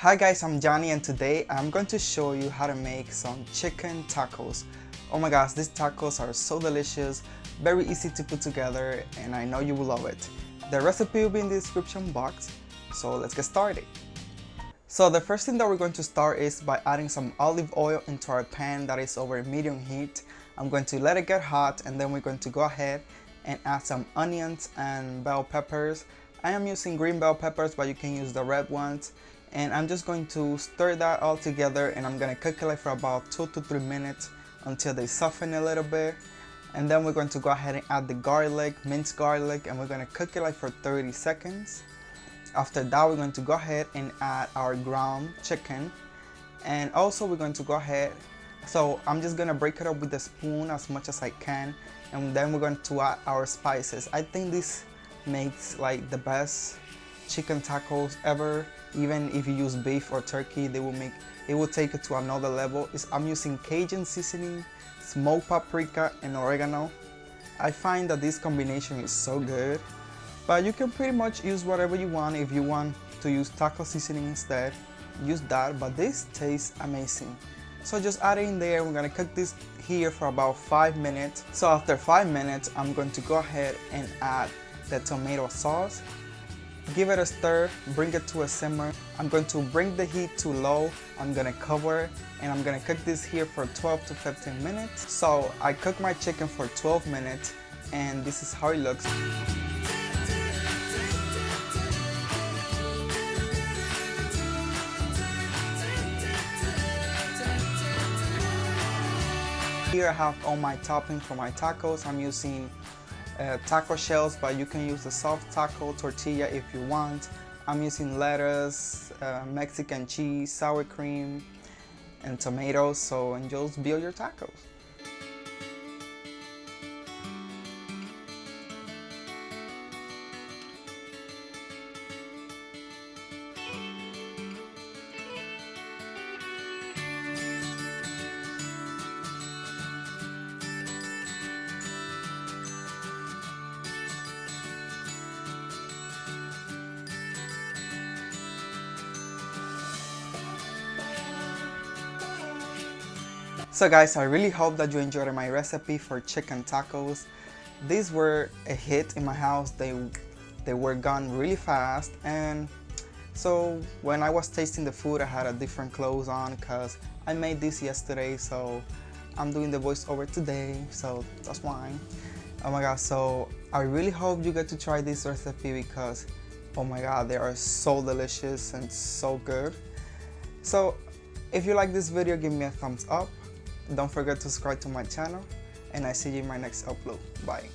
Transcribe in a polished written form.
Hi guys, I'm Johnny and today I'm going to show you how to make some chicken tacos. Oh my gosh, these tacos are so delicious, very easy to put together, and I know you will love it. The recipe will be in the description box, so let's get started. So the first thing that we're going to start is by adding some olive oil into our pan that is over medium heat. I'm going to let it get hot and then we're going to go ahead and add some onions and bell peppers. I am using green bell peppers, but you can use the red ones. And I'm just going to stir that all together and I'm going to cook it like for about 2 to 3 minutes until they soften a little bit. And then we're going to go ahead and add the garlic, minced garlic, and we're going to cook it like for 30 seconds. After that, we're going to go ahead and add our ground chicken. And also we're going to go ahead, so I'm just going to break it up with a spoon as much as I can. And then we're going to add our spices. I think this makes like the best chicken tacos ever. Even if you use beef or turkey, it will take it to another level. I'm using Cajun seasoning, smoked paprika, and oregano. I find that this combination is so good, but you can pretty much use whatever you want. If you want to use taco seasoning instead, use that, but this tastes amazing. So just add it in there. We're gonna cook this here for about 5 minutes. So after 5 minutes, I'm going to go ahead and add the tomato sauce. Give it a stir, bring it to a simmer. I'm going to bring the heat to low. I'm gonna cover and I'm gonna cook this here for 12 to 15 minutes. So I cooked my chicken for 12 minutes and this is how it looks. Here I have all my toppings for my tacos. I'm using taco shells, but you can use the soft taco tortilla if you want. I'm using lettuce, Mexican cheese, sour cream, and tomatoes, so just build your tacos. So guys, I really hope that you enjoyed my recipe for chicken tacos. These were a hit in my house. They were gone really fast, and so when I was tasting the food I had a different clothes on because I made this yesterday, so I'm doing the voiceover today, so that's why. Oh my god, so I really hope you get to try this recipe because oh my god, they are so delicious and so good. So if you like this video, give me a thumbs up. Don't forget to subscribe to my channel, and I see you in my next upload. Bye.